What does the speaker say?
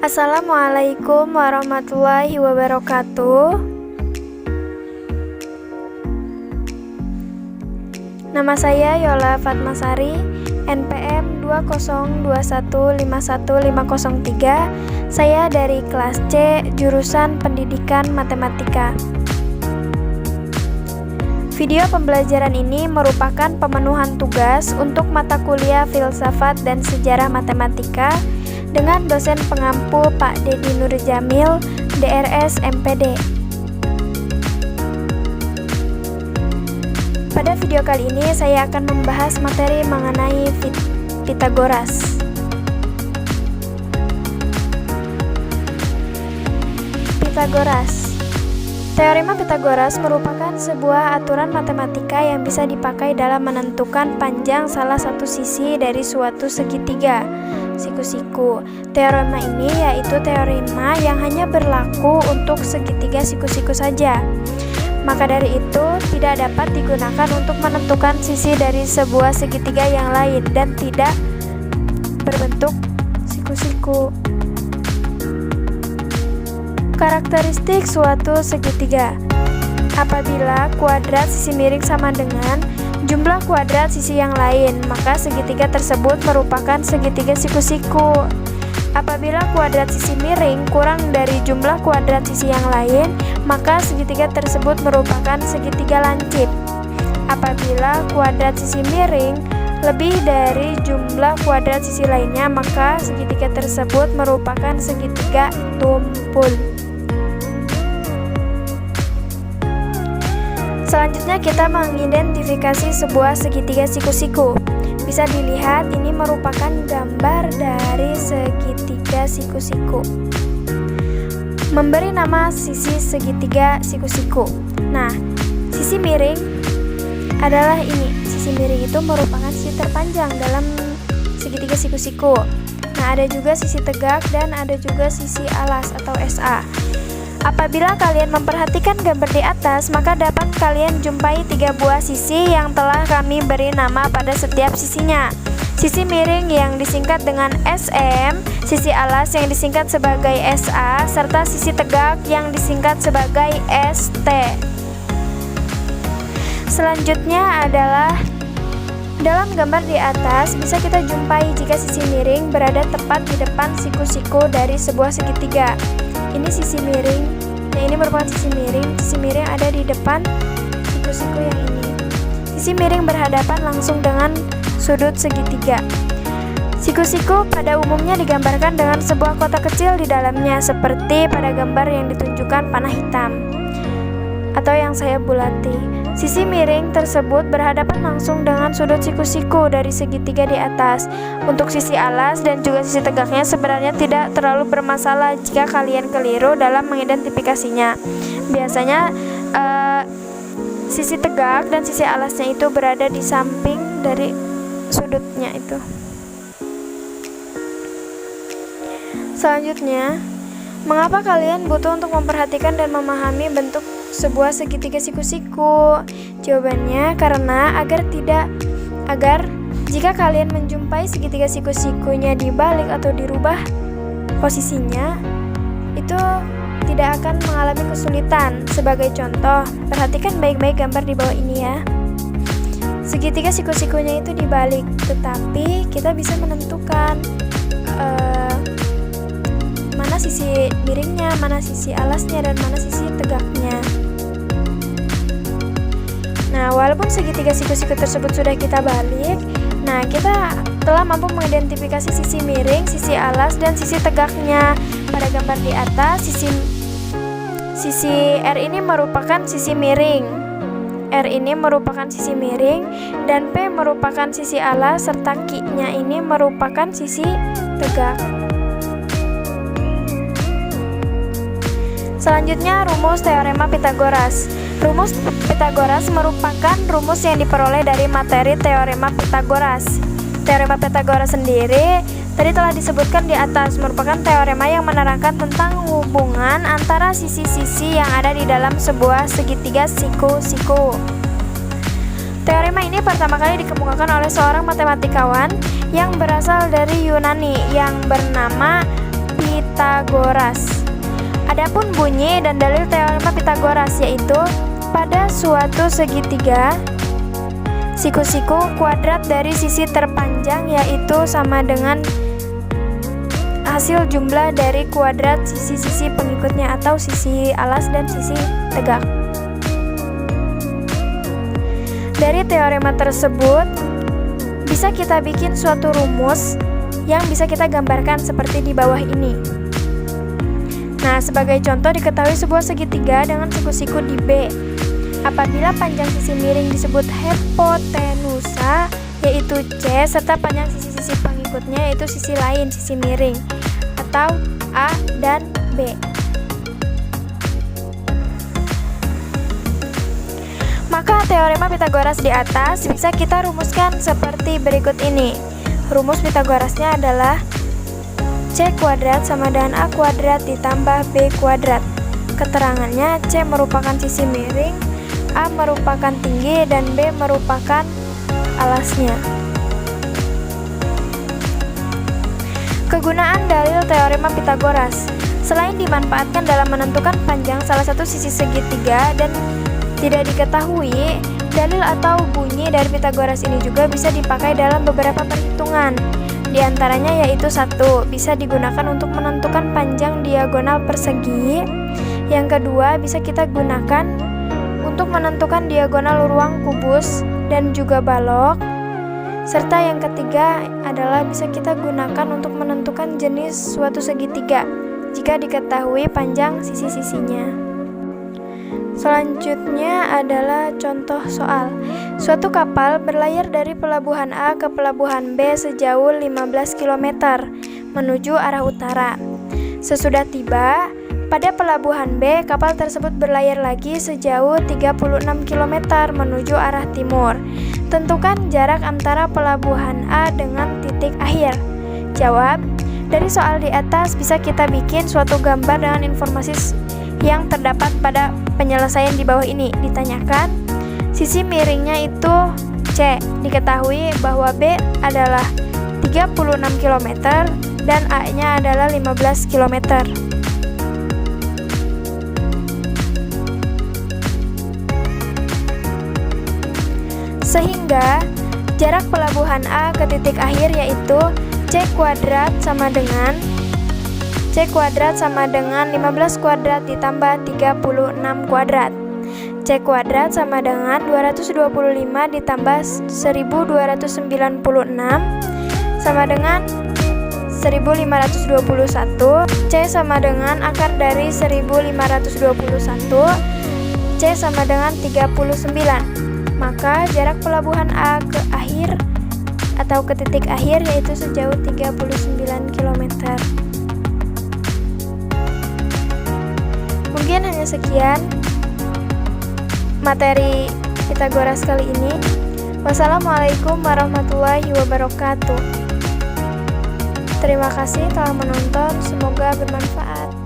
Assalamualaikum warahmatullahi wabarakatuh. Nama saya Yola Fatmasari, NPM 202151503. Saya dari kelas C, jurusan Pendidikan Matematika. Video pembelajaran ini merupakan pemenuhan tugas untuk mata kuliah Filsafat dan Sejarah Matematika dengan dosen pengampu Pak Dedi Nurjamil, DRS MPD. Pada video kali ini saya akan membahas materi mengenai Pythagoras. Teorema Pythagoras merupakan sebuah aturan matematika yang bisa dipakai dalam menentukan panjang salah satu sisi dari suatu segitiga, siku-siku. Teorema ini yaitu teorema yang hanya berlaku untuk segitiga siku-siku saja. Maka dari itu, tidak dapat digunakan untuk menentukan sisi dari sebuah segitiga yang lain dan tidak berbentuk siku-siku. Karakteristik suatu segitiga. Apabila kuadrat sisi miring sama dengan jumlah kuadrat sisi yang lain, maka segitiga tersebut merupakan segitiga siku-siku. Apabila kuadrat sisi miring kurang dari jumlah kuadrat sisi yang lain, maka segitiga tersebut merupakan segitiga lancip. Apabila kuadrat sisi miring lebih dari jumlah kuadrat sisi lainnya, maka segitiga tersebut merupakan segitiga tumpul. Selanjutnya kita mengidentifikasi sebuah segitiga siku-siku. Bisa dilihat ini merupakan gambar dari segitiga siku-siku. Memberi nama sisi segitiga siku-siku. Nah, sisi miring adalah ini. Sisi miring itu merupakan sisi terpanjang dalam segitiga siku-siku. Nah, ada juga sisi tegak dan ada juga sisi alas atau SA. Apabila kalian memperhatikan gambar di atas, maka dapat kalian jumpai 3 buah sisi yang telah kami beri nama pada setiap sisinya. Sisi miring yang disingkat dengan SM, sisi alas yang disingkat sebagai SA, serta sisi tegak yang disingkat sebagai ST. Selanjutnya adalah dalam gambar di atas bisa kita jumpai jika sisi miring berada tepat di depan siku-siku dari sebuah segitiga. Ini sisi miring, nah ini merupakan sisi miring ada di depan siku-siku yang ini. Sisi miring berhadapan langsung dengan sudut segitiga. Siku-siku pada umumnya digambarkan dengan sebuah kotak kecil di dalamnya, seperti pada gambar yang ditunjukkan panah hitam atau yang saya bulati. Sisi miring tersebut berhadapan langsung dengan sudut siku-siku dari segitiga di atas. Untuk sisi alas dan juga sisi tegaknya sebenarnya tidak terlalu bermasalah jika kalian keliru dalam mengidentifikasinya. Biasanya sisi tegak dan sisi alasnya itu berada di samping dari sudutnya itu. Selanjutnya, mengapa kalian butuh untuk memperhatikan dan memahami bentuk sebuah segitiga siku-siku? Jawabannya karena agar jika kalian menjumpai segitiga siku-sikunya dibalik atau dirubah posisinya, itu tidak akan mengalami kesulitan. Sebagai contoh, perhatikan baik-baik gambar di bawah ini ya. Segitiga siku-sikunya itu dibalik, tetapi kita bisa menentukan mana sisi miringnya, mana sisi alasnya, dan mana sisi tegaknya. Nah, walaupun segitiga siku-siku tersebut sudah kita balik, nah kita telah mampu mengidentifikasi sisi miring, sisi alas, dan sisi tegaknya. Pada gambar di atas, sisi R ini merupakan sisi miring, dan P merupakan sisi alas, serta Q-nya ini merupakan sisi tegak. Selanjutnya, rumus teorema Pythagoras. Rumus Pythagoras merupakan rumus yang diperoleh dari materi teorema Pythagoras. Teorema Pythagoras sendiri tadi telah disebutkan di atas, merupakan teorema yang menerangkan tentang hubungan antara sisi-sisi yang ada di dalam sebuah segitiga siku-siku. Teorema ini pertama kali dikemukakan oleh seorang matematikawan yang berasal dari Yunani yang bernama Pythagoras. Pitagoras. Adapun bunyi dan dalil teorema Pitagoras yaitu pada suatu segitiga, siku-siku kuadrat dari sisi terpanjang yaitu sama dengan hasil jumlah dari kuadrat sisi-sisi pengikutnya atau sisi alas dan sisi tegak. Dari teorema tersebut bisa kita bikin suatu rumus yang bisa kita gambarkan seperti di bawah ini. Nah, sebagai contoh diketahui sebuah segitiga dengan siku-siku di B. Apabila panjang sisi miring disebut hipotenusa yaitu C serta panjang sisi-sisi pengikutnya yaitu sisi lain, sisi miring atau A dan B. Maka teorema Pitagoras di atas bisa kita rumuskan seperti berikut ini. Rumus Pitagorasnya adalah C kuadrat sama dengan A kuadrat ditambah B kuadrat. Keterangannya C merupakan sisi miring, A merupakan tinggi, dan B merupakan alasnya. Kegunaan dalil teorema Pitagoras. Selain dimanfaatkan dalam menentukan panjang salah satu sisi segitiga dan tidak diketahui, dalil atau bunyi dari Pitagoras ini juga bisa dipakai dalam beberapa perhitungan. Di antaranya yaitu 1. Bisa digunakan untuk menentukan panjang diagonal persegi. Yang kedua, bisa kita gunakan untuk menentukan diagonal ruang kubus dan juga balok. Serta yang ketiga adalah bisa kita gunakan untuk menentukan jenis suatu segitiga jika diketahui panjang sisi-sisinya. Selanjutnya adalah contoh soal. Suatu kapal berlayar dari pelabuhan A ke pelabuhan B sejauh 15 km menuju arah utara. Sesudah tiba pada pelabuhan B, kapal tersebut berlayar lagi sejauh 36 km menuju arah timur. Tentukan jarak antara pelabuhan A dengan titik akhir. Jawab. Dari soal di atas bisa kita bikin suatu gambar dengan informasi yang terdapat pada penyelesaian di bawah ini. Ditanyakan sisi miringnya itu C. Diketahui bahwa B adalah 36 km dan A-nya adalah 15 km. Sehingga jarak pelabuhan A ke titik akhir yaitu C kuadrat sama dengan 15 kuadrat ditambah 36 kuadrat. C kuadrat sama dengan 225 ditambah 1296 sama dengan 1521. C sama dengan akar dari 1521. C sama dengan 39. Maka jarak pelabuhan A ke akhir atau ke titik akhir yaitu sejauh 39 km. Mungkin hanya sekian materi Pitagoras kali ini. Wassalamualaikum warahmatullahi wabarakatuh. Terima kasih telah menonton, semoga bermanfaat.